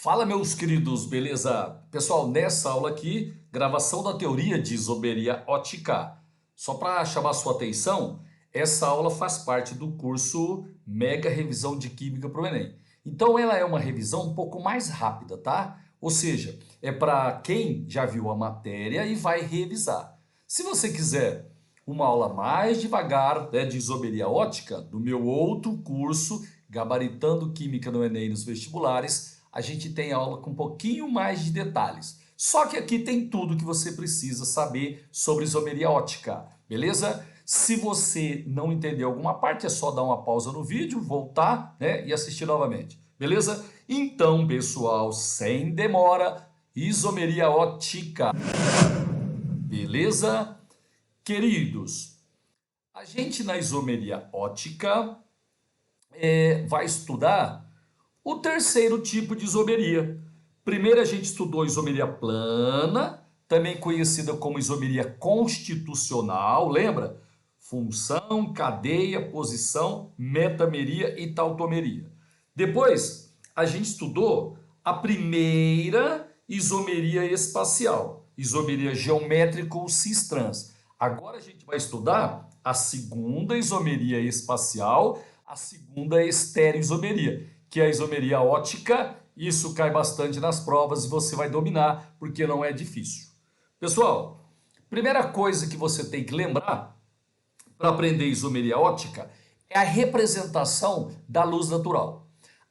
Fala, meus queridos, beleza? Pessoal, nessa aula aqui, gravação da teoria de isomeria ótica. Só para chamar sua atenção, essa aula faz parte do curso Mega Revisão de Química para o Enem. Então ela é uma revisão um pouco mais rápida, tá? Ou seja, é para quem já viu a matéria e vai revisar. Se você quiser uma aula mais devagar, de isomeria ótica, do meu outro curso, Gabaritando Química no Enem e nos vestibulares, a gente tem aula com um pouquinho mais de detalhes. Só que aqui tem tudo que você precisa saber sobre isomeria ótica, beleza? Se você não entender alguma parte, é só dar uma pausa no vídeo, voltar, e assistir novamente, beleza? Então, pessoal, sem demora, isomeria ótica, beleza? Queridos, a gente na isomeria ótica vai estudar o terceiro tipo de isomeria. Primeiro a gente estudou isomeria plana, também conhecida como isomeria constitucional, lembra? Função, cadeia, posição, metameria e tautomeria. Depois a gente estudou a primeira isomeria espacial, isomeria geométrica ou cis-trans. Agora a gente vai estudar a segunda isomeria espacial, a segunda estereoisomeria, que é a isomeria ótica. Isso cai bastante nas provas e você vai dominar, porque não é difícil. Pessoal, primeira coisa que você tem que lembrar para aprender isomeria ótica é a representação da luz natural.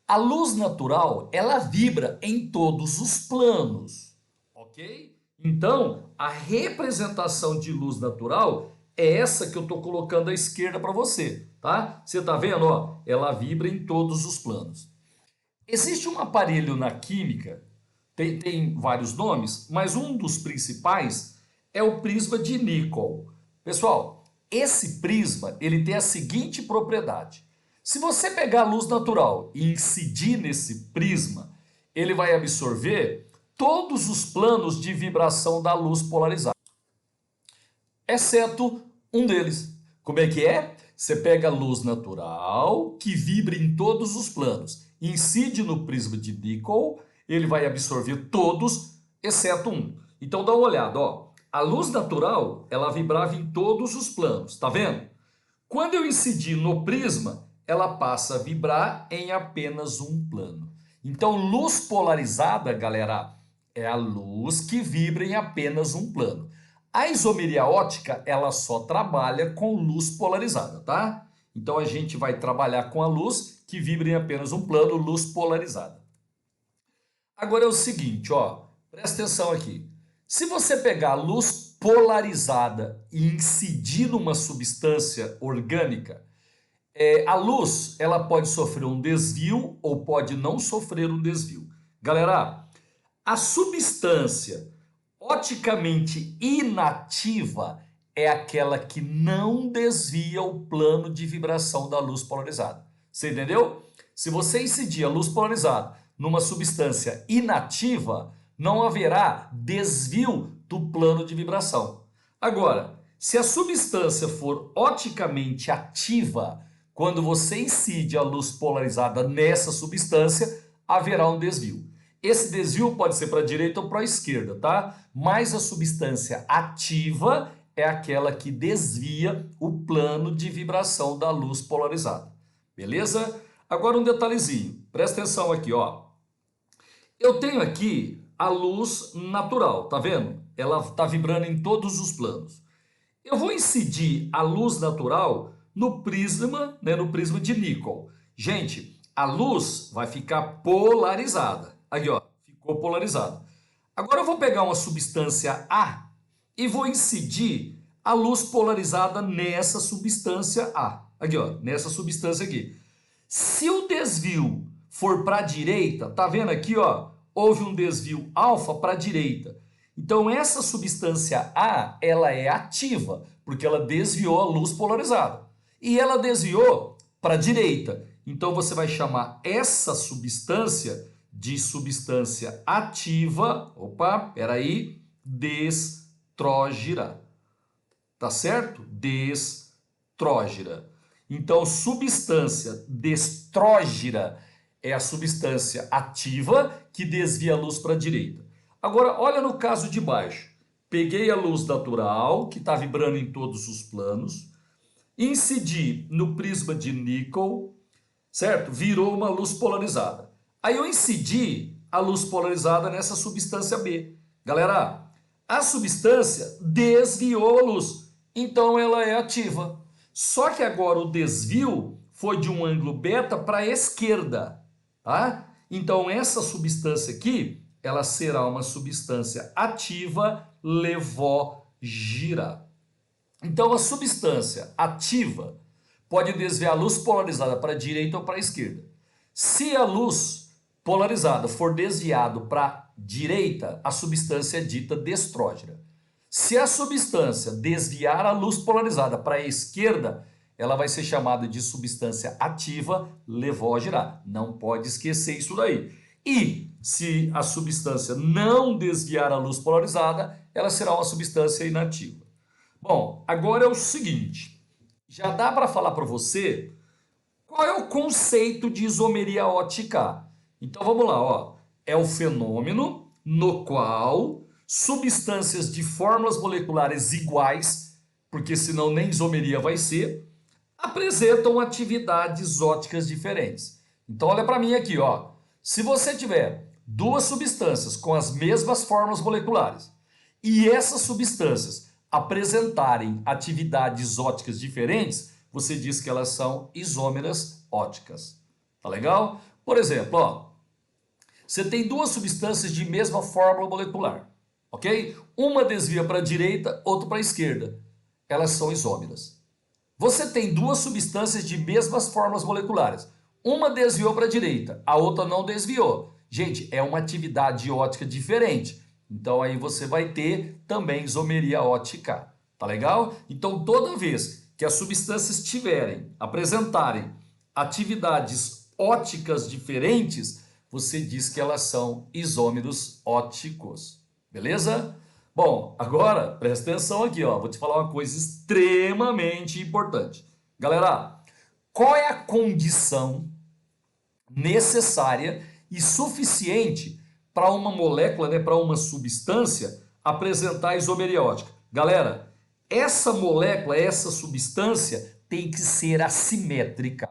A luz natural, ela vibra em todos os planos, ok? Então, a representação de luz natural é essa que eu estou colocando à esquerda para você, tá? Você está vendo, ó? Ela vibra em todos os planos. Existe um aparelho na química, tem vários nomes, mas um dos principais é o prisma de Nicholl. Pessoal, esse prisma ele tem a seguinte propriedade. Se você pegar a luz natural e incidir nesse prisma, ele vai absorver todos os planos de vibração da luz polarizada, exceto um deles. Como é que é? Você pega a luz natural, que vibra em todos os planos, incide no prisma de Nicholl, ele vai absorver todos, exceto um. Então dá uma olhada, ó. A luz natural, ela vibrava em todos os planos, tá vendo? Quando eu incidir no prisma, ela passa a vibrar em apenas um plano. Então, luz polarizada, galera, é a luz que vibra em apenas um plano. A isomeria ótica, ela só trabalha com luz polarizada, tá? Então, a gente vai trabalhar com a luz que vibra em apenas um plano, luz polarizada. Agora é o seguinte, ó, presta atenção aqui. Se você pegar a luz polarizada e incidir numa substância orgânica, a luz ela pode sofrer um desvio ou pode não sofrer um desvio. Galera, a substância oticamente inativa é aquela que não desvia o plano de vibração da luz polarizada. Você entendeu? Se você incidir a luz polarizada numa substância inativa, não haverá desvio do plano de vibração. Agora, se a substância for oticamente ativa, quando você incide a luz polarizada nessa substância, haverá um desvio. Esse desvio pode ser para a direita ou para a esquerda, tá? Mas a substância ativa é aquela que desvia o plano de vibração da luz polarizada. Beleza? Agora um detalhezinho. Presta atenção aqui, ó. Eu tenho aqui a luz natural, tá vendo? Ela está vibrando em todos os planos. Eu vou incidir a luz natural no prisma, no prisma de Nicholl. Gente, a luz vai ficar polarizada. Aqui, ó, ficou polarizada. Agora eu vou pegar uma substância A e vou incidir a luz polarizada nessa substância A. Aqui, ó, nessa substância aqui. Se o desvio for para a direita, tá vendo aqui, ó? Houve um desvio alfa para a direita. Então essa substância A, ela é ativa, porque ela desviou a luz polarizada. E ela desviou para a direita. Então você vai chamar essa substância de substância ativa, destrógira. Tá certo? Destrógira. Então, substância destrógira é a substância ativa que desvia a luz para a direita. Agora, olha no caso de baixo. Peguei a luz natural, que está vibrando em todos os planos, incidi no prisma de níquel, certo? Virou uma luz polarizada. Aí eu incidi a luz polarizada nessa substância B. Galera, a substância desviou a luz, então ela é ativa. Só que agora o desvio foi de um ângulo beta para a esquerda, tá? Então essa substância aqui, ela será uma substância ativa levógira. Então a substância ativa pode desviar a luz polarizada para a direita ou para a esquerda. Se a luz polarizada for desviado para a direita, a substância é dita destrógena. Se a substância desviar a luz polarizada para a esquerda, ela vai ser chamada de substância ativa levógena. Não pode esquecer isso daí. E se a substância não desviar a luz polarizada, ela será uma substância inativa. Bom, agora é o seguinte, já dá para falar para você qual é o conceito de isomeria ótica. Então vamos lá, ó. É o fenômeno no qual substâncias de fórmulas moleculares iguais, porque senão nem isomeria vai ser, apresentam atividades óticas diferentes. Então olha para mim aqui, ó. Se você tiver duas substâncias com as mesmas fórmulas moleculares e essas substâncias apresentarem atividades óticas diferentes, você diz que elas são isômeras óticas. Tá legal? Por exemplo, ó, você tem duas substâncias de mesma fórmula molecular, ok? Uma desvia para a direita, outra para a esquerda. Elas são isômeras. Você tem duas substâncias de mesmas fórmulas moleculares. Uma desviou para a direita, a outra não desviou. Gente, é uma atividade ótica diferente. Então aí você vai ter também isomeria ótica. Tá legal? Então toda vez que as substâncias apresentarem atividades óticas diferentes, você diz que elas são isômeros óticos. Beleza? Bom, agora presta atenção aqui, ó. Vou te falar uma coisa extremamente importante. Galera, qual é a condição necessária e suficiente para uma molécula, né, para uma substância apresentar isomeria ótica? Galera, essa molécula, essa substância tem que ser assimétrica.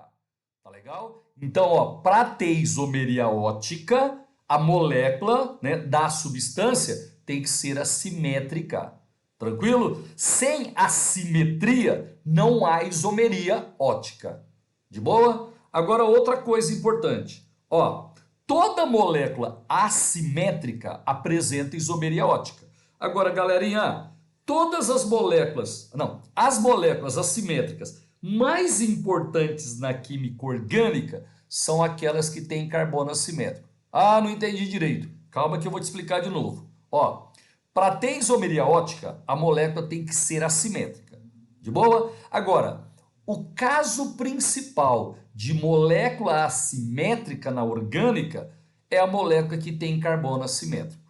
Tá legal? Então, ó, para ter isomeria ótica, a molécula, né, da substância tem que ser assimétrica. Tranquilo? Sem assimetria, não há isomeria ótica. De boa? Agora, outra coisa importante. Ó, toda molécula assimétrica apresenta isomeria ótica. Agora, galerinha, todas as moléculas, não, as moléculas assimétricas mais importantes na química orgânica são aquelas que têm carbono assimétrico. Ah, não entendi direito. Calma que eu vou te explicar de novo. Ó, para ter isomeria ótica, a molécula tem que ser assimétrica. De boa? Agora, o caso principal de molécula assimétrica na orgânica é a molécula que tem carbono assimétrico.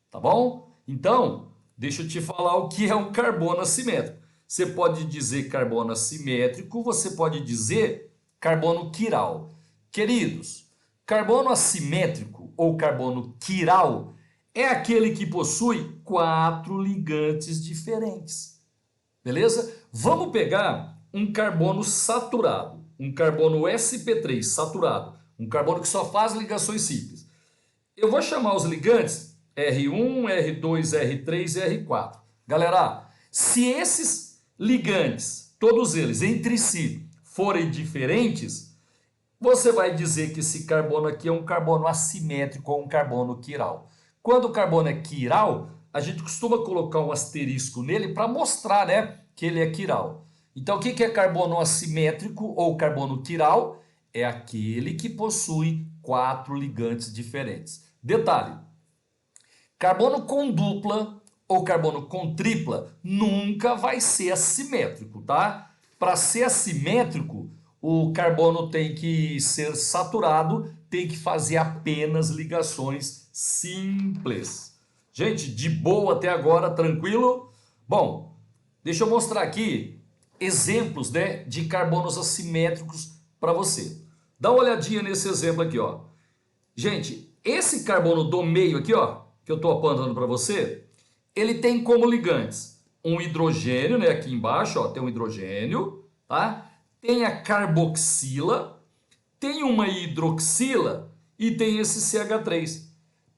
Tá bom? Então, deixa eu te falar o que é um carbono assimétrico. Você pode dizer carbono assimétrico, você pode dizer carbono quiral. Queridos, carbono assimétrico ou carbono quiral é aquele que possui 4 ligantes diferentes. Beleza? Vamos pegar um carbono saturado, um carbono sp3 saturado, um carbono que só faz ligações simples. Eu vou chamar os ligantes R1, R2, R3 e R4. Galera, se esses ligantes, todos eles entre si, forem diferentes, você vai dizer que esse carbono aqui é um carbono assimétrico ou um carbono quiral. Quando o carbono é quiral, a gente costuma colocar um asterisco nele para mostrar, né, que ele é quiral. Então, o que é carbono assimétrico ou carbono quiral? É aquele que possui 4 ligantes diferentes. Detalhe, carbono com dupla ou carbono com tripla nunca vai ser assimétrico, tá? Para ser assimétrico, o carbono tem que ser saturado, tem que fazer apenas ligações simples. Gente, de boa até agora, tranquilo? Bom, deixa eu mostrar aqui exemplos, né, de carbonos assimétricos para você. Dá uma olhadinha nesse exemplo aqui, ó. Gente, esse carbono do meio aqui, ó, que eu estou apontando para você, ele tem como ligantes um hidrogênio, né? Aqui embaixo, ó, tem um hidrogênio, tá? Tem a carboxila, tem uma hidroxila e tem esse CH3.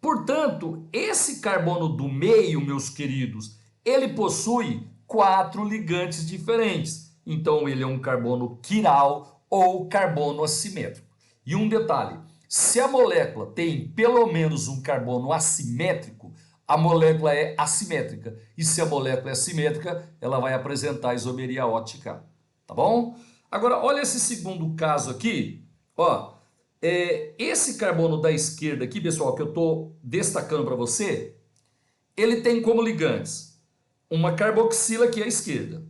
Portanto, esse carbono do meio, meus queridos, ele possui 4 ligantes diferentes. Então, ele é um carbono quiral ou carbono assimétrico. E um detalhe, se a molécula tem pelo menos um carbono assimétrico, a molécula é assimétrica. E se a molécula é assimétrica, ela vai apresentar isomeria ótica. Tá bom? Agora, olha esse segundo caso aqui. Ó, esse carbono da esquerda aqui, pessoal, que eu estou destacando para você, ele tem como ligantes uma carboxila aqui à esquerda,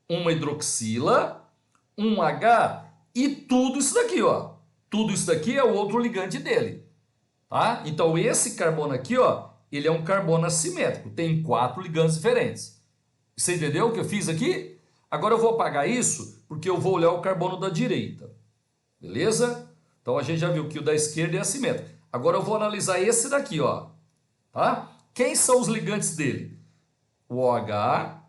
uma hidroxila, um H e tudo isso daqui, ó. Tudo isso daqui é o outro ligante dele, tá? Então esse carbono aqui, ó, ele é um carbono assimétrico, tem 4 ligantes diferentes. Você entendeu o que eu fiz aqui? Agora eu vou apagar isso, porque eu vou olhar o carbono da direita, beleza? Então a gente já viu que o da esquerda é assimétrico. Agora eu vou analisar esse daqui, ó, tá? Quem são os ligantes dele? O OH,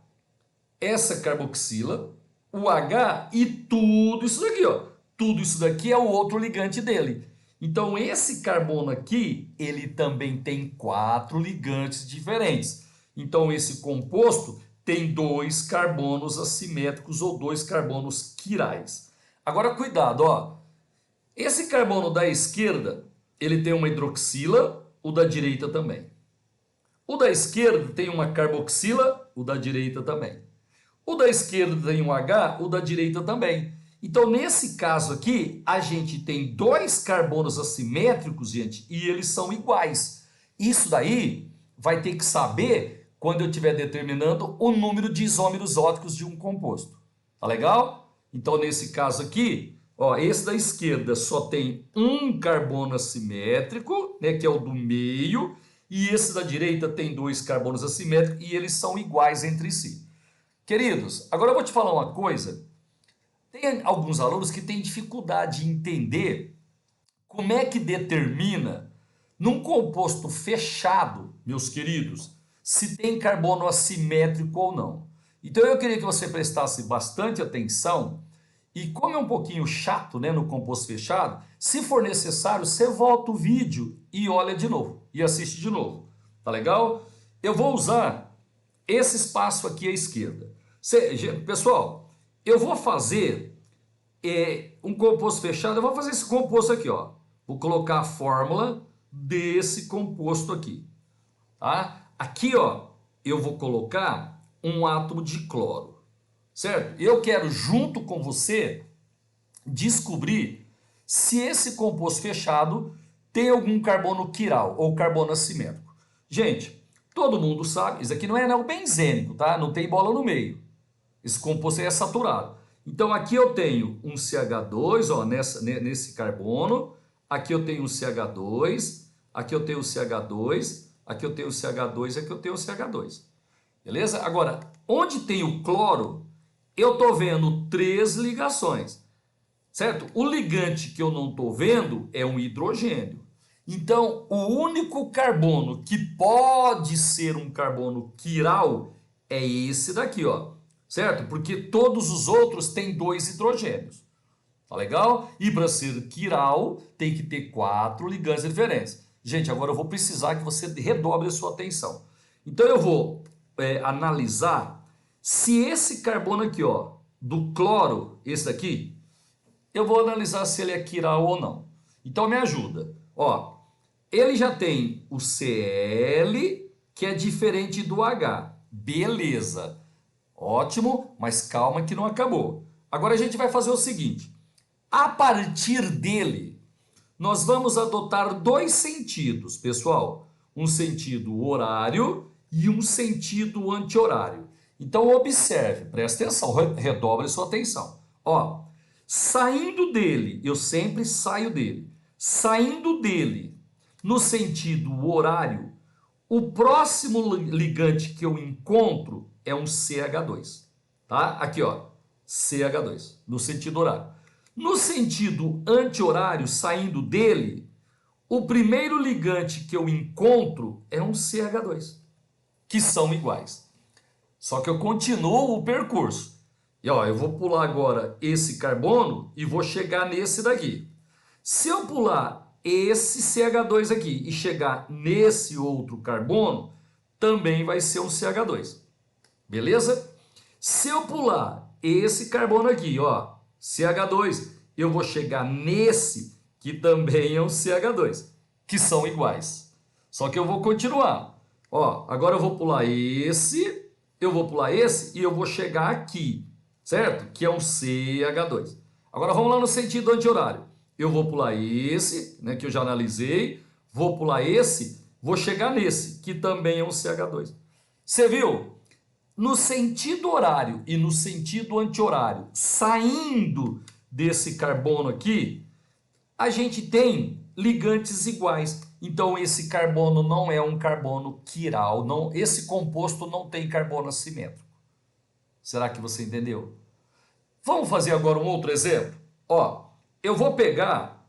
essa carboxila, o H e tudo isso daqui, ó. Tudo isso daqui é o outro ligante dele. Então, esse carbono aqui, ele também tem 4 ligantes diferentes. Então, esse composto tem 2 carbonos assimétricos ou 2 carbonos quirais. Agora, cuidado, ó. Esse carbono da esquerda, ele tem uma hidroxila, o da direita também. O da esquerda tem uma carboxila, o da direita também. O da esquerda tem um H, o da direita também. Então, nesse caso aqui, a gente tem 2 carbonos assimétricos, gente, e eles são iguais. Isso daí vai ter que saber quando eu estiver determinando o número de isômeros óticos de um composto. Tá legal? Então, nesse caso aqui, ó, esse da esquerda só tem um carbono assimétrico, né, que é o do meio, e esse da direita tem 2 carbonos assimétricos e eles são iguais entre si. Queridos, agora eu vou te falar uma coisa. Tem alguns alunos que têm dificuldade em entender como é que determina, num composto fechado, meus queridos, se tem carbono assimétrico ou não. Então eu queria que você prestasse bastante atenção e como é um pouquinho chato, né, no composto fechado, se for necessário, você volta o vídeo e olha de novo, e assiste de novo. Tá legal? Eu vou usar esse espaço aqui à esquerda. Pessoal, eu vou fazer um composto fechado, eu vou fazer esse composto aqui, ó. Vou colocar a fórmula desse composto aqui, tá? Aqui, ó, eu vou colocar um átomo de cloro, certo? Eu quero, junto com você, descobrir se esse composto fechado tem algum carbono quiral ou carbono assimétrico. Gente, todo mundo sabe, isso aqui não é anel benzênico, tá? Não tem bola no meio. Esse composto é saturado. Então aqui eu tenho um CH2, ó, nesse carbono, aqui eu tenho um CH2, aqui eu tenho o CH2, aqui eu tenho o CH2 e aqui eu tenho o CH2. Beleza? Agora, onde tem o cloro, eu estou vendo 3 ligações, certo? O ligante que eu não estou vendo é um hidrogênio. Então, o único carbono que pode ser um carbono quiral é esse daqui, ó. Certo? Porque todos os outros têm 2 hidrogênios. Tá legal? E para ser quiral, tem que ter 4 ligantes diferentes. Gente, agora eu vou precisar que você redobre a sua atenção. Então eu vou analisar se esse carbono aqui, ó, do cloro, esse daqui, eu vou analisar se ele é quiral ou não. Então me ajuda. Ó, ele já tem o Cl, que é diferente do H. Beleza. Ótimo, mas calma que não acabou. Agora a gente vai fazer o seguinte. A partir dele, nós vamos adotar 2 sentidos, pessoal. Um sentido horário e um sentido anti-horário. Então observe, presta atenção, redobre sua atenção. Ó, saindo dele, eu sempre saio dele. Saindo dele, no sentido horário, o próximo ligante que eu encontro é um CH2, tá? Aqui, ó, CH2, no sentido horário. No sentido anti-horário, saindo dele, o primeiro ligante que eu encontro é um CH2, que são iguais. Só que eu continuo o percurso. E ó, eu vou pular agora esse carbono e vou chegar nesse daqui. Se eu pular esse CH2 aqui e chegar nesse outro carbono, também vai ser um CH2. Beleza? Se eu pular esse carbono aqui, ó, CH2, eu vou chegar nesse que também é um CH2, que são iguais. Só que eu vou continuar. Ó, agora eu vou pular esse, eu vou pular esse e eu vou chegar aqui, certo? Que é um CH2. Agora vamos lá no sentido anti-horário. Eu vou pular esse, né, que eu já analisei, vou pular esse, vou chegar nesse, que também é um CH2. Você viu? No sentido horário e no sentido anti-horário, saindo desse carbono aqui, a gente tem ligantes iguais. Então esse carbono não é um carbono quiral, não, esse composto não tem carbono assimétrico. Será que você entendeu? Vamos fazer agora um outro exemplo? Ó, eu vou pegar,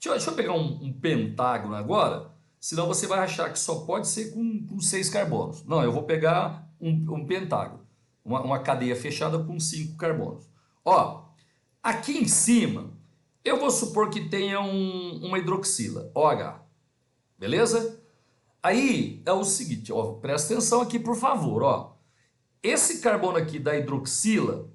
deixa eu pegar um pentágono agora, senão você vai achar que só pode ser com 6 carbonos. Não, eu vou pegar um pentágono, uma cadeia fechada com 5 carbonos. Ó, aqui em cima, eu vou supor que tenha uma hidroxila, OH, beleza? Aí é o seguinte, ó, presta atenção aqui por favor, ó. Esse carbono aqui da hidroxila,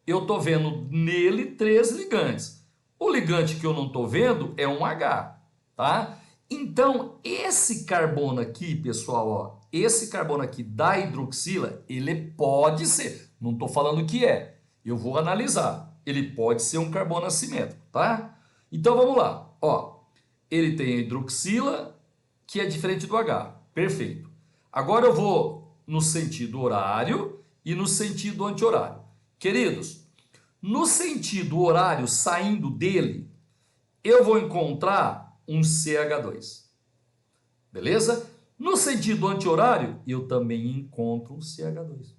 eu estou vendo nele 3 ligantes. O ligante que eu não estou vendo é um H, tá? Então, esse carbono aqui, pessoal, ó, esse carbono aqui da hidroxila, ele pode ser, não estou falando que é, eu vou analisar, ele pode ser um carbono assimétrico, tá? Então, vamos lá, ó, ele tem a hidroxila, que é diferente do H, perfeito. Agora eu vou no sentido horário e no sentido anti-horário. Queridos, no sentido horário, saindo dele, eu vou encontrar um CH2. Beleza? No sentido anti-horário, eu também encontro um CH2.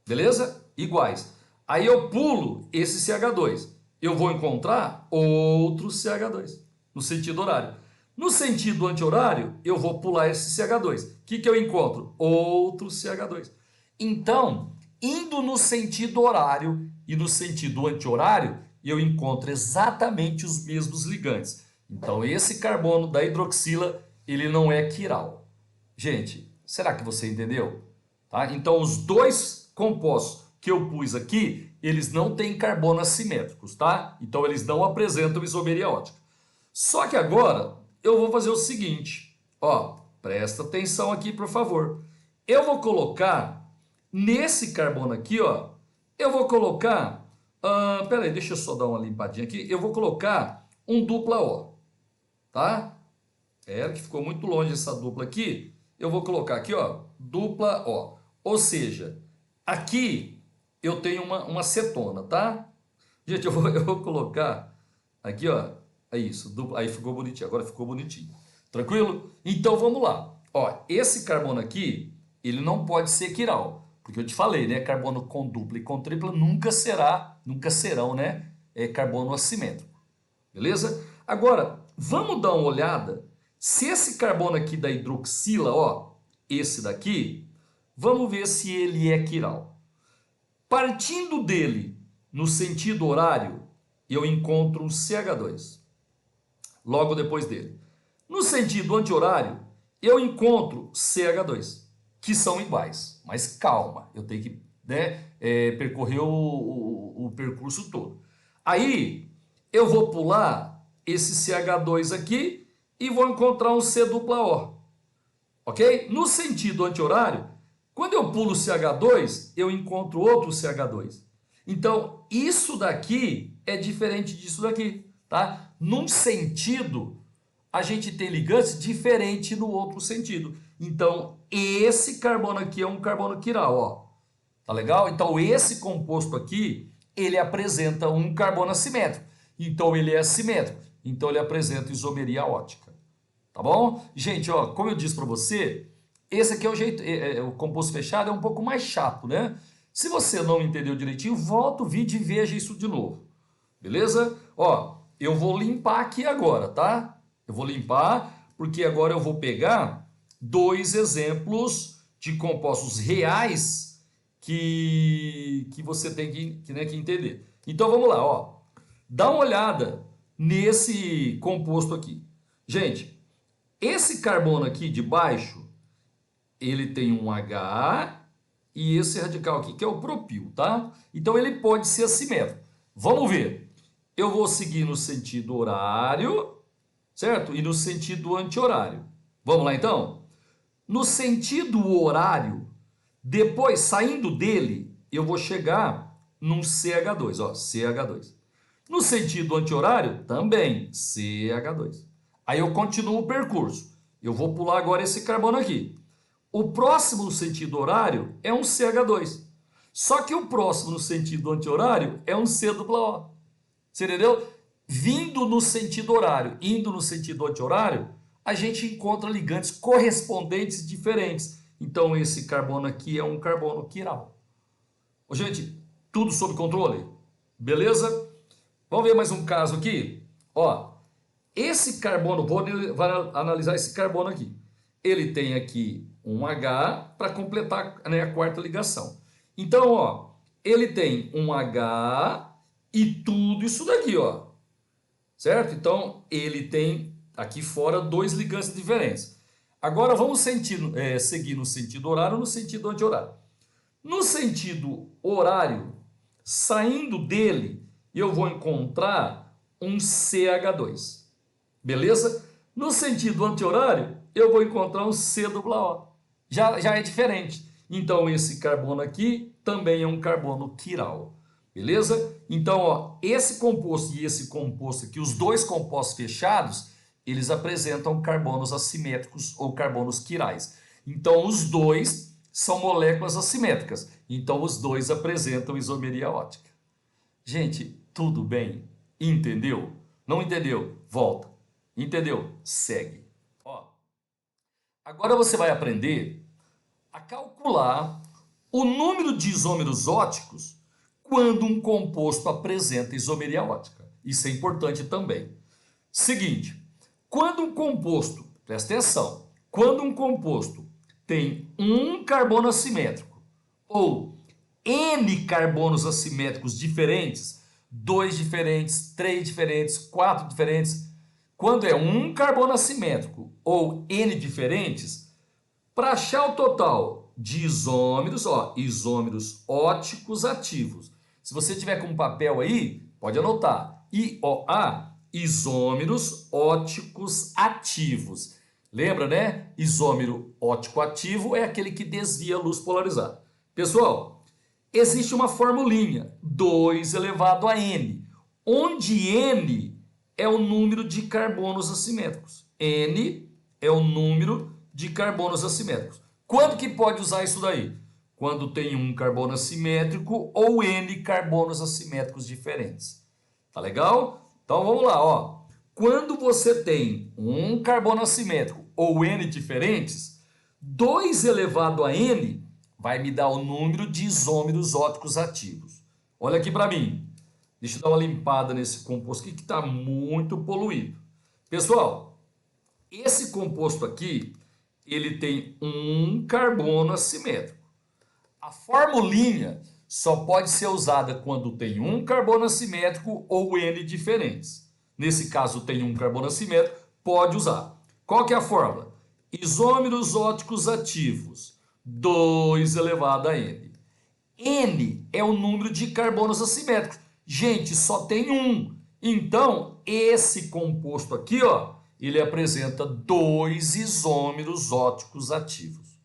Beleza? Iguais. Aí eu pulo esse CH2. Eu vou encontrar outro CH2. No sentido horário. No sentido anti-horário, eu vou pular esse CH2. O que eu encontro? Outro CH2. Então, indo no sentido horário e no sentido anti-horário, eu encontro exatamente os mesmos ligantes. Então, esse carbono da hidroxila, ele não é quiral. Gente, será que você entendeu? Tá? Então, os dois compostos que eu pus aqui, eles não têm carbono assimétricos, tá? Então, eles não apresentam isomeria ótica. Só que agora, eu vou fazer o seguinte, ó, presta atenção aqui, por favor. Eu vou colocar, nesse carbono aqui, ó, eu vou colocar, peraí, deixa eu só dar uma limpadinha aqui, eu vou colocar um dupla O, tá? É que ficou muito longe essa dupla aqui, eu vou colocar aqui, ó, dupla O. Ou seja, aqui eu tenho uma cetona, tá? Gente, eu vou colocar aqui, ó, é isso, dupla, aí ficou bonitinho, agora ficou bonitinho. Tranquilo? Então vamos lá. Ó, esse carbono aqui, ele não pode ser quiral, porque eu te falei, né? Carbono com dupla e com tripla nunca serão, né? Carbono assimétrico. Beleza? Agora, vamos dar uma olhada se esse carbono aqui da hidroxila, ó, esse daqui, vamos ver se ele é quiral. Partindo dele no sentido horário, eu encontro um CH2. Logo depois dele. No sentido anti-horário, eu encontro CH2, que são iguais. Mas calma, eu tenho que, né, percorrer o percurso todo. Aí, eu vou pular esse CH2 aqui e vou encontrar um C dupla O. Ok? No sentido anti-horário, quando eu pulo o CH2, eu encontro outro CH2. Então, isso daqui é diferente disso daqui, tá? Num sentido, a gente tem ligantes diferentes no outro sentido. Então, esse carbono aqui é um carbono quiral, ó. Tá legal? Então, esse composto aqui, ele apresenta um carbono assimétrico. Então, ele é assimétrico. Então, ele apresenta isomeria ótica. Tá bom? Gente, ó, como eu disse para você, esse aqui é o jeito, o composto fechado é um pouco mais chato, né? Se você não entendeu direitinho, volta o vídeo e veja isso de novo. Beleza? Ó, eu vou limpar aqui agora, tá? Eu vou limpar porque agora eu vou pegar dois exemplos de compostos reais que você tem que entender. Então vamos lá, ó. Dá uma olhada nesse composto aqui. Gente, esse carbono aqui de baixo, ele tem um H e esse radical aqui que é o propil, tá? Então ele pode ser assimétrico. Vamos ver. Eu vou seguir no sentido horário, certo? E no sentido anti-horário. Vamos lá então? No sentido horário, depois saindo dele, eu vou chegar num CH2, ó, CH2. No sentido anti-horário, também CH2. Aí eu continuo o percurso. Eu vou pular agora esse carbono aqui. O próximo no sentido horário é um CH2. Só que o próximo no sentido anti-horário é um C-O. Você entendeu? Vindo no sentido horário, indo no sentido anti-horário, a gente encontra ligantes correspondentes diferentes. Então esse carbono aqui é um carbono quiral. Ô, gente, tudo sob controle? Beleza? Vamos ver mais um caso aqui? Ó, esse carbono, vou analisar esse carbono aqui. Ele tem aqui um H para completar, né, a quarta ligação. Então, ó, ele tem um H e tudo isso daqui, ó. Certo? Então, ele tem aqui fora dois ligantes diferentes. Agora, vamos seguir no sentido horário ou no sentido anti-horário. No sentido horário, saindo dele, eu vou encontrar um CH2. Beleza? No sentido anti-horário, eu vou encontrar um C-O. Já é diferente. Então, esse carbono aqui também é um carbono quiral. Beleza? Então, ó, esse composto e esse composto aqui, os dois compostos fechados, eles apresentam carbonos assimétricos ou carbonos quirais. Então, os dois são moléculas assimétricas. Então, os dois apresentam isomeria ótica. Gente, tudo bem? Entendeu? Não entendeu? Volta. Entendeu? Segue. Ó, agora você vai aprender a calcular o número de isômeros óticos quando um composto apresenta isomeria ótica. Isso é importante também. Seguinte, quando um composto, presta atenção, quando um composto tem um carbono assimétrico ou N carbonos assimétricos diferentes, 2 diferentes, 3 diferentes, 4 diferentes, quando é um carbono assimétrico ou N diferentes, para achar o total de isômeros, ó, isômeros óticos ativos. Se você tiver com papel aí, pode anotar. IOA, isômeros óticos ativos. Lembra, né? Isômero ótico ativo é aquele que desvia a luz polarizada. Pessoal, existe uma formulinha, 2 elevado a N, onde N é o número de carbonos assimétricos. N é o número de carbonos assimétricos. Quando que pode usar isso daí? Quando tem um carbono assimétrico ou N carbonos assimétricos diferentes. Tá legal? Então vamos lá, ó. Quando você tem um carbono assimétrico ou N diferentes, 2 elevado a N vai me dar o número de isômeros óticos ativos. Olha aqui para mim. Deixa eu dar uma limpada nesse composto aqui que está muito poluído. Pessoal, esse composto aqui, ele tem um carbono assimétrico. A formulinha só pode ser usada quando tem um carbono assimétrico ou N diferentes. Nesse caso, tem um carbono assimétrico, pode usar. Qual que é a fórmula? Isômeros óticos ativos, 2 elevado a N. N é o número de carbonos assimétricos. Gente, só tem um. Então, esse composto aqui, ó, ele apresenta 2 isômeros óticos ativos.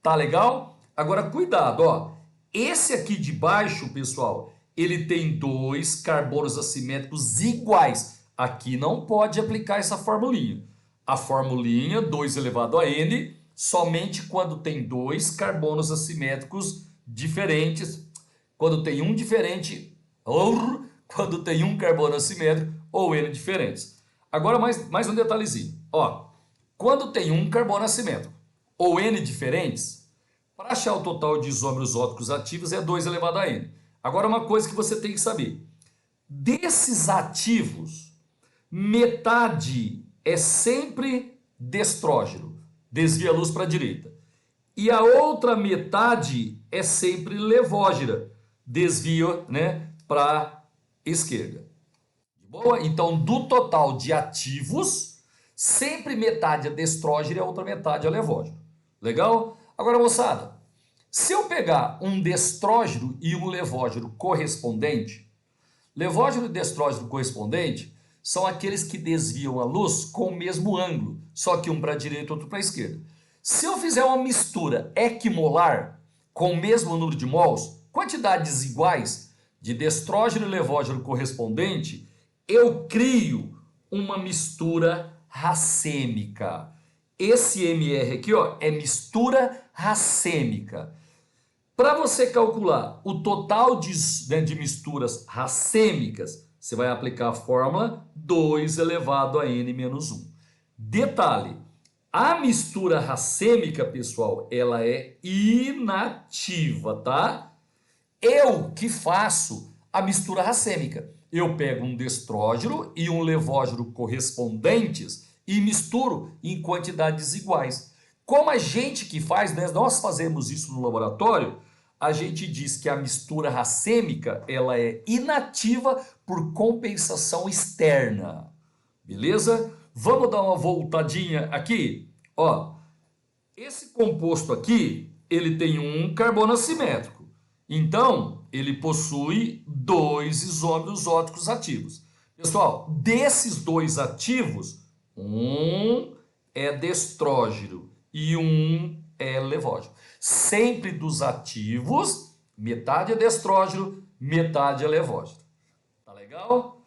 Tá legal? Agora, cuidado, ó. Esse aqui de baixo, pessoal, ele tem 2 carbonos assimétricos iguais. Aqui não pode aplicar essa formulinha. A formulinha, 2 elevado a N, somente quando tem 2 carbonos assimétricos diferentes. Quando tem um diferente, ou quando tem um carbono assimétrico ou N diferentes. Agora mais um detalhezinho. Ó, quando tem um carbono assimétrico ou N diferentes, para achar o total de isômeros óticos ativos é 2 elevado a N. Agora uma coisa que você tem que saber. Desses ativos, metade é sempre destrógeno, desvia a luz para a direita. E a outra metade é sempre levógena, desvia, né, para a esquerda. Boa? Então, do total de ativos, sempre metade é destrógeno e a outra metade é levógeno. Legal? Agora, moçada, se eu pegar um destrógeno e um levógeno correspondente, levógeno e destrógeno correspondente são aqueles que desviam a luz com o mesmo ângulo, só que um para a direita e outro para a esquerda. Se eu fizer uma mistura equimolar com o mesmo número de mols, quantidades iguais de destrógeno e levógeno correspondente, eu crio uma mistura racêmica. Esse MR aqui, ó, é mistura racêmica. Para você calcular o total de misturas racêmicas, você vai aplicar a fórmula 2 elevado a n menos 1. Detalhe, a mistura racêmica, pessoal, ela é inativa, tá? Eu que faço a mistura racêmica. Eu pego um destrógeno e um levógeno correspondentes e misturo em quantidades iguais. Como a gente que faz, né, nós fazemos isso no laboratório, a gente diz que a mistura racêmica ela é inativa por compensação externa. Beleza? Vamos dar uma voltadinha aqui. Ó, esse composto aqui, ele tem um carbono assimétrico. Então, ele possui 2 isômeros óticos ativos. Pessoal, desses 2 ativos, um é destrógeno e um é levógeno. Sempre dos ativos, metade é destrógeno, metade é levógeno. Tá legal?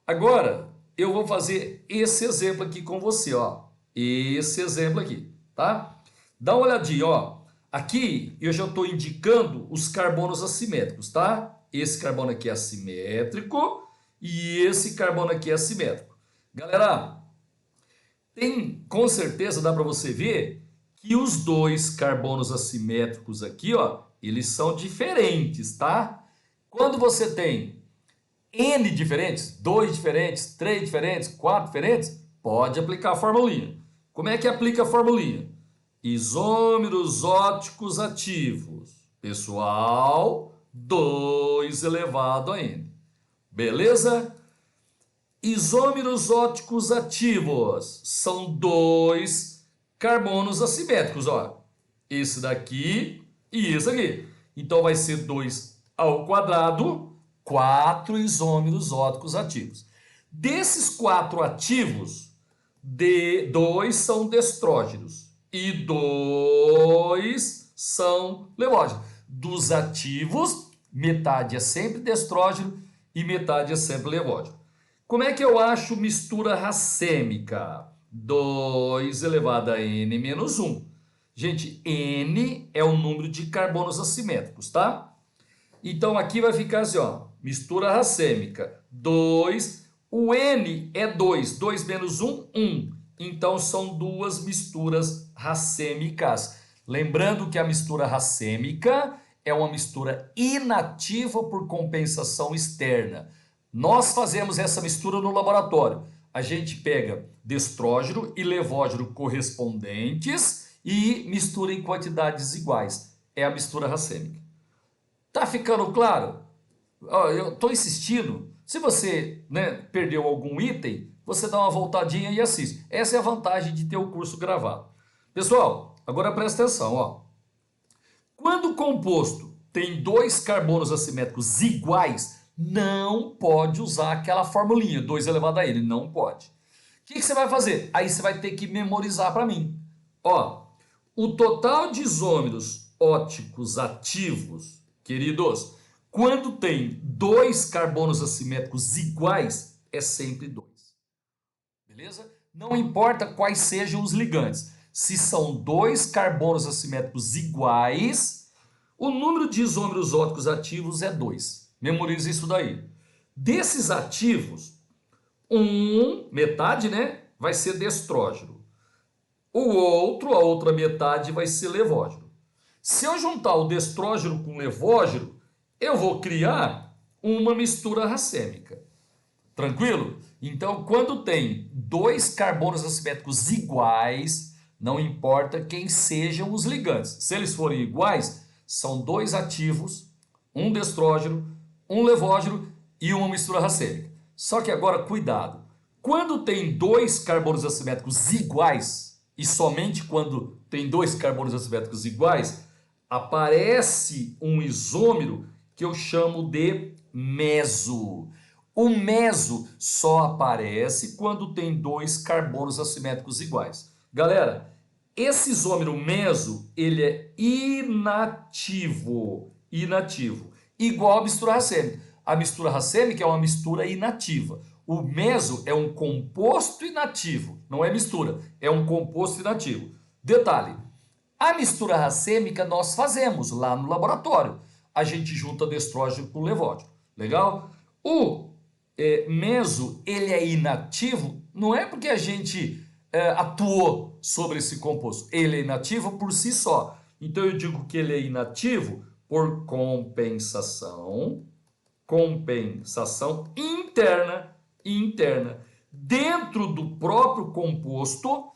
Agora, eu vou fazer esse exemplo aqui com você, ó. Esse exemplo aqui, tá? Dá uma olhadinha, ó. Aqui eu já estou indicando os carbonos assimétricos, tá? Esse carbono aqui é assimétrico e esse carbono aqui é assimétrico. Galera, com certeza dá para você ver que os 2 carbonos assimétricos aqui, ó, eles são diferentes, tá? Quando você tem N diferentes, 2 diferentes, 3 diferentes, 4 diferentes, pode aplicar a formulinha. Como é que aplica a formulinha? Isômeros óticos ativos. Pessoal, 2 elevado a N. Beleza? Isômeros óticos ativos são 2 carbonos assimétricos, ó. Esse daqui e esse aqui. Então vai ser 2 ao quadrado, 4 isômeros óticos ativos. Desses 4 ativos, 2 são destrógenos e 2 são levógenos. Dos ativos, metade é sempre destrógeno e metade é sempre levógeno. Como é que eu acho mistura racêmica? 2 elevado a n menos 1. Gente, n é o número de carbonos assimétricos, tá? Então aqui vai ficar assim, ó, mistura racêmica, 2, o n é 2, 2 menos 1, 1. Então são 2 misturas racêmicas. Lembrando que a mistura racêmica é uma mistura inativa por compensação externa. Nós fazemos essa mistura no laboratório. A gente pega destrógeno e levógeno correspondentes e mistura em quantidades iguais. É a mistura racêmica. Tá ficando claro? Eu estou insistindo. Se você, né, perdeu algum item, você dá uma voltadinha e assiste. Essa é a vantagem de ter o curso gravado. Pessoal, agora presta atenção, ó. Quando o composto tem 2 carbonos assimétricos iguais, não pode usar aquela formulinha, 2 elevado a n, não pode. O que você vai fazer? Aí você vai ter que memorizar para mim. Ó, o total de isômeros óticos ativos, queridos, quando tem 2 carbonos assimétricos iguais, é sempre 2. Beleza? Não importa quais sejam os ligantes. Se são 2 carbonos assimétricos iguais, o número de isômeros óticos ativos é 2. Memorize isso daí. Desses ativos, metade, né, vai ser destrógeno. A outra metade vai ser levógeno. Se eu juntar o destrógeno com o levógeno, eu vou criar uma mistura racêmica. Tranquilo? Então, quando tem dois carbonos assimétricos iguais, não importa quem sejam os ligantes. Se eles forem iguais, são dois ativos, um destrógeno, um levógeno e uma mistura racêmica. Só que agora, cuidado. Quando tem dois carbonos assimétricos iguais, e somente quando tem dois carbonos assimétricos iguais, aparece um isômero que eu chamo de meso. O meso só aparece quando tem dois carbonos assimétricos iguais. Galera, esse isômero meso, ele é inativo. Inativo. Igual a mistura racêmica. A mistura racêmica é uma mistura inativa. O meso é um composto inativo. Não é mistura, é um composto inativo. Detalhe, a mistura racêmica nós fazemos lá no laboratório. A gente junta destrógeno com levógeno. Legal? O meso, ele é inativo, não é porque a gente atuou sobre esse composto. Ele é inativo por si só. Então eu digo que ele é inativo por compensação interna e interna. Dentro do próprio composto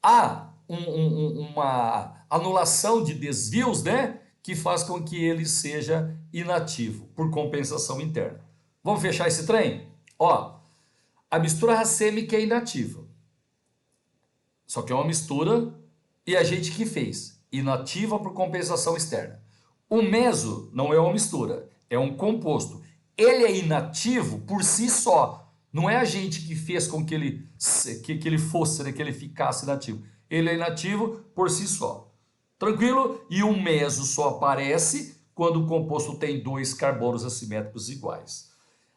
há uma anulação de desvios, né, que faz com que ele seja inativo por compensação interna. Vamos fechar esse trem? Ó, a mistura racêmica é inativa. Só que é uma mistura e a gente que fez. Inativa por compensação externa. O meso não é uma mistura, é um composto. Ele é inativo por si só. Não é a gente que fez com que ele fosse, né, que ele ficasse inativo. Ele é inativo por si só. Tranquilo? E o meso só aparece quando o composto tem dois carbonos assimétricos iguais.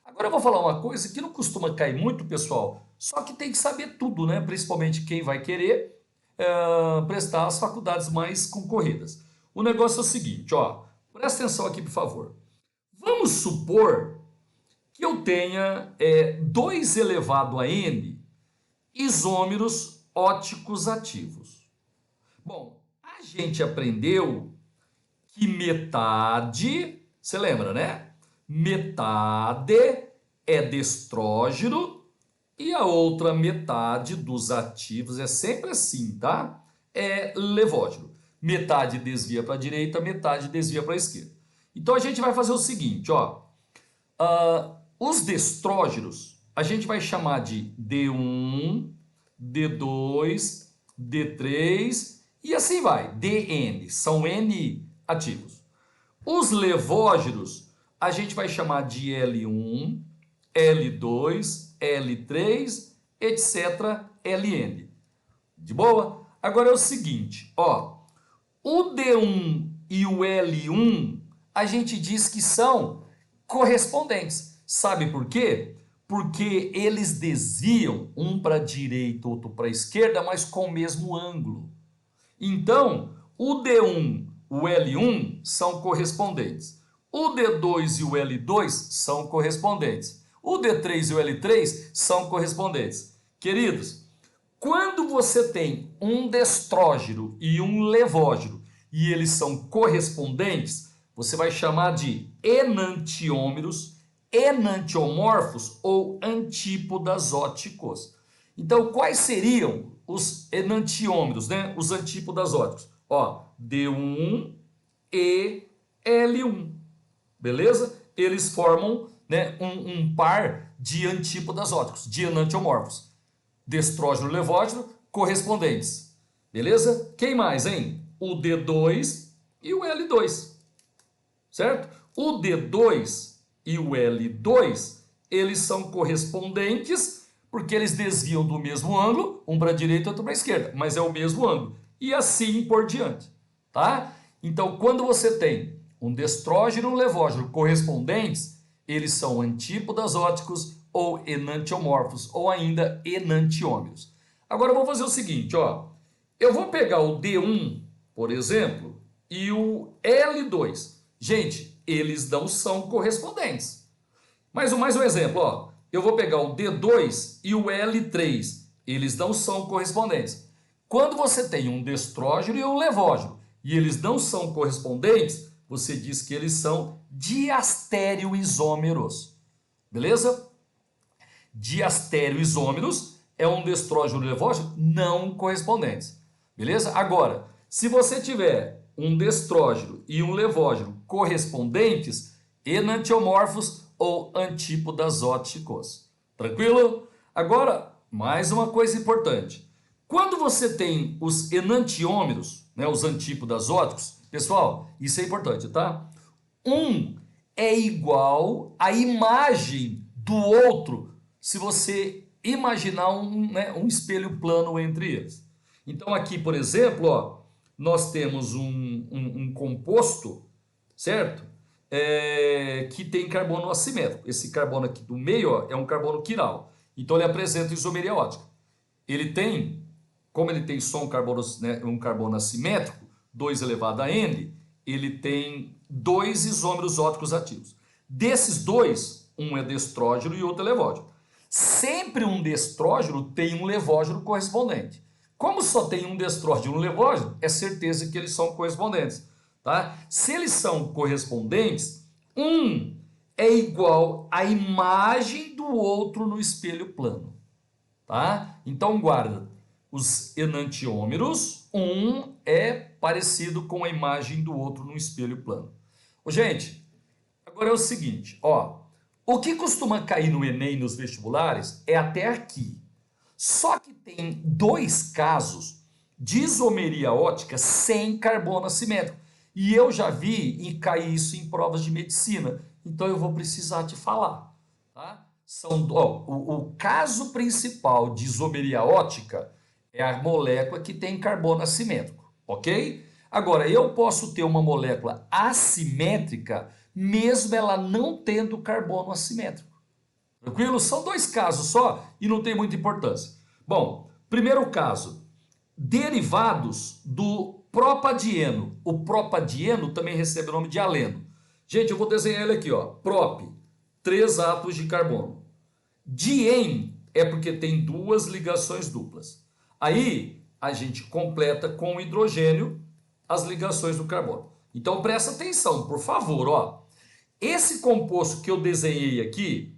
Agora eu vou falar uma coisa que não costuma cair muito, pessoal, só que tem que saber tudo, né? Principalmente quem vai querer prestar as faculdades mais concorridas. O negócio é o seguinte, ó, presta atenção aqui, por favor. Vamos supor que eu tenha 2 elevado a n isômeros óticos ativos. Bom, a gente aprendeu que metade, você lembra, né? Metade é destrógeno e a outra metade dos ativos é sempre assim, tá? É levógeno. Metade desvia para a direita, metade desvia para a esquerda. Então a gente vai fazer o seguinte, ó. Os destrógenos a gente vai chamar de D1, D2, D3 e assim vai. Dn, são N ativos. Os levógenos a gente vai chamar de L1, L2, L3, etc. Ln. De boa? Agora é o seguinte, ó. O D1 e o L1 a gente diz que são correspondentes. Sabe por quê? Porque eles desviam um para a direita, outro para a esquerda, mas com o mesmo ângulo. Então, o D1 e o L1 são correspondentes. O D2 e o L2 são correspondentes. O D3 e o L3 são correspondentes. Queridos, quando você tem um destrógeno e um levógeno e eles são correspondentes, você vai chamar de enantiômeros, enantiomorfos ou antípodas óticos. Então, quais seriam os enantiômeros, né? Os antípodas óticos? Ó, D1 e L1, beleza? Eles formam, né, um par de antípodas óticos, de enantiomorfos. Destrógeno e levógeno correspondentes, beleza? Quem mais, hein? O D2 e o L2, certo? O D2 e o L2, eles são correspondentes porque eles desviam do mesmo ângulo, um para a direita e outro para a esquerda, mas é o mesmo ângulo. E assim por diante, tá? Então, quando você tem um destrógeno e um levógeno correspondentes, eles são antípodas óticos ou enantiomorfos, ou ainda enantiômeros. Agora, eu vou fazer o seguinte, ó. Eu vou pegar o D1, por exemplo, e o L2. Gente, eles não são correspondentes. Mais um exemplo, ó. Eu vou pegar o D2 e o L3. Eles não são correspondentes. Quando você tem um destrógeno e um levógeno e eles não são correspondentes, você diz que eles são diastereoisômeros. Beleza? diastéreoisômeros é um destrógeno e um levógeno não correspondentes. Beleza? Agora, se você tiver um destrógeno e um levógeno correspondentes, enantiomorfos ou antípodas óticos. Tranquilo? Agora, mais uma coisa importante. Quando você tem os enantiômeros, né, os antípodas óticos, pessoal, isso é importante, tá? Um é igual à imagem do outro, se você imaginar um espelho plano entre eles. Então aqui, por exemplo, ó, nós temos um composto, certo? Que tem carbono assimétrico. Esse carbono aqui do meio, ó, é um carbono quiral. Então ele apresenta isomeria ótica. Ele tem, como ele tem só um carbono assimétrico, 2 elevado a n, ele tem 2 isômeros óticos ativos. Desses dois, um é destrógeno e outro é levógeno. Sempre um destrógeno tem um levógeno correspondente. Como só tem um destrógeno e um levógeno, é certeza que eles são correspondentes. Tá? Se eles são correspondentes, um é igual à imagem do outro no espelho plano. Tá? Então guarda, os enantiômeros, um é parecido com a imagem do outro no espelho plano. Gente, agora é o seguinte, ó, o que costuma cair no Enem nos vestibulares é até aqui. Só que tem 2 casos de isomeria ótica sem carbono assimétrico. E eu já vi e cair isso em provas de medicina. Então eu vou precisar te falar. Tá? O caso principal de isomeria ótica é a molécula que tem carbono assimétrico. Ok? Agora, eu posso ter uma molécula assimétrica mesmo ela não tendo carbono assimétrico. Tranquilo? São 2 casos só e não tem muita importância. Bom, primeiro caso, derivados do propadieno. O propadieno também recebe o nome de aleno. Gente, eu vou desenhar ele aqui, ó. Prop, 3 átomos de carbono. Dien é porque tem 2 ligações duplas. Aí a gente completa com o hidrogênio as ligações do carbono. Então presta atenção, por favor, ó. Esse composto que eu desenhei aqui,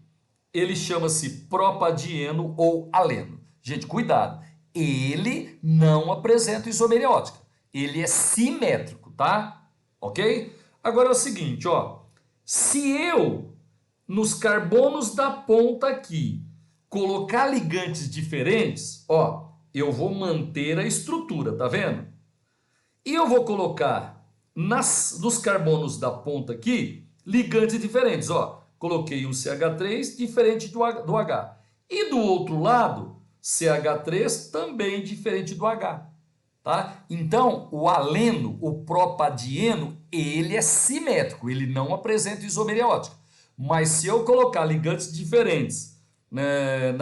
ele chama-se propadieno ou aleno. Gente, cuidado. Ele não apresenta isomeria ótica. Ele é simétrico, tá? Ok? Agora é o seguinte, ó. Se eu, nos carbonos da ponta aqui, colocar ligantes diferentes, ó, eu vou manter a estrutura, tá vendo? E eu vou colocar nos carbonos da ponta aqui, ligantes diferentes, ó. Coloquei um CH3 diferente do H. E do outro lado, CH3 também diferente do H. Tá? Então, o aleno, o propadieno, ele é simétrico, ele não apresenta isomeria ótica. Mas se eu colocar ligantes diferentes, né,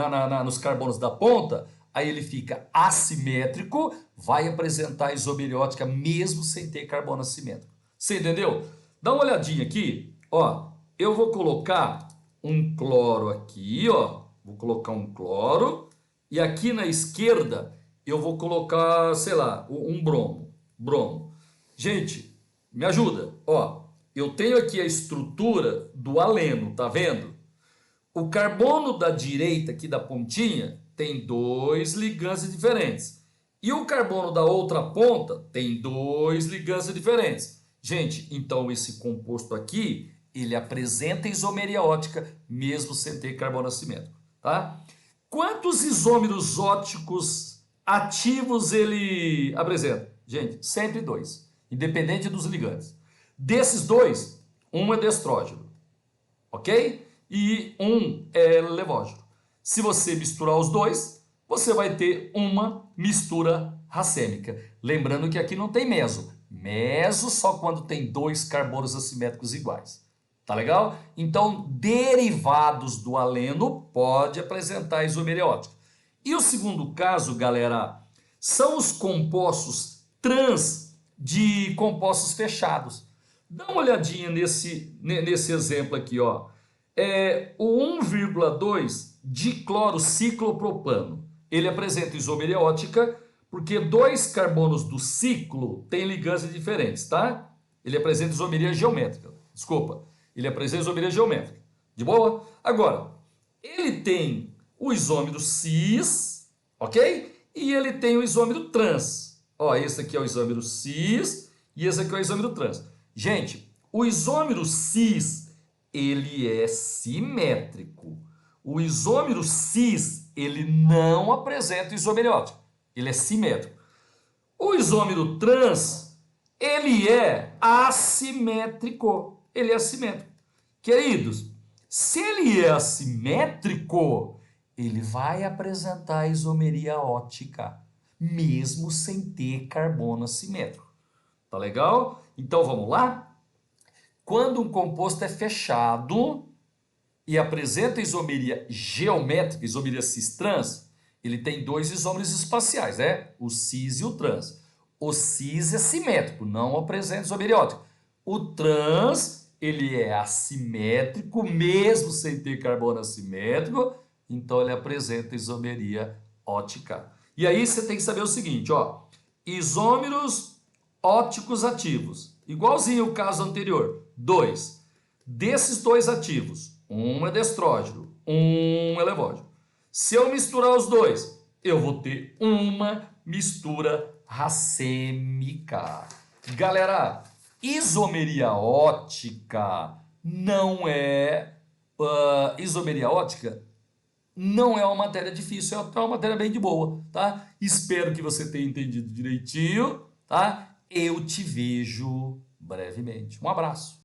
nos carbonos da ponta, aí ele fica assimétrico, vai apresentar isomeria ótica mesmo sem ter carbono assimétrico. Você entendeu? Dá uma olhadinha aqui, ó. Eu vou colocar um cloro aqui, ó. Vou colocar um cloro. E aqui na esquerda eu vou colocar, sei lá, um bromo. Bromo. Gente, me ajuda. Ó, eu tenho aqui a estrutura do aleno, tá vendo? O carbono da direita aqui da pontinha tem 2 ligantes diferentes. E o carbono da outra ponta tem 2 ligantes diferentes. Gente, então esse composto aqui, ele apresenta isomeria ótica mesmo sem ter carbono assimétrico, tá? Quantos isômeros óticos ativos ele apresenta? Gente, sempre 2, independente dos ligantes. Desses 2, um é destrógeno, ok? E um é levógeno. Se você misturar os 2, você vai ter uma mistura racêmica. Lembrando que aqui não tem meso. Meso só quando tem 2 carbonos assimétricos iguais. Tá legal? Então, derivados do aleno pode apresentar isomeria ótica. E o segundo caso, galera, são os compostos trans de compostos fechados. Dá uma olhadinha nesse exemplo aqui, ó. O 1,2 diclorociclopropano. Ele apresenta isomeria ótica porque 2 carbonos do ciclo têm ligantes diferentes, tá? Ele apresenta isomeria geométrica. Desculpa. Ele apresenta isomeria geométrica. De boa? Agora, ele tem o isômero cis, ok? E ele tem o isômero trans. Ó, esse aqui é o isômero cis e esse aqui é o isômero trans. Gente, o isômero cis, ele é simétrico. O isômero cis, ele não apresenta isomeriótica. Ele é simétrico. O isômero trans, ele é assimétrico. Ele é assimétrico. Queridos, se ele é assimétrico, ele vai apresentar isomeria ótica, mesmo sem ter carbono assimétrico. Tá legal? Então vamos lá? Quando um composto é fechado e apresenta isomeria geométrica, isomeria cis-trans, ele tem dois isômeros espaciais, né? O cis e o trans. O cis é simétrico, não apresenta isomeria ótica. O trans, ele é assimétrico, mesmo sem ter carbono assimétrico, então ele apresenta isomeria ótica. E aí você tem que saber o seguinte, ó, isômeros óticos ativos, igualzinho o caso anterior, 2. Desses dois ativos, um é destrógeno, um é levógeno. Se eu misturar os dois, eu vou ter uma mistura racêmica. Galera, isomeria ótica não é... isomeria ótica não é uma matéria difícil, é uma matéria bem de boa, tá? Espero que você tenha entendido direitinho, tá? Eu te vejo brevemente. Um abraço.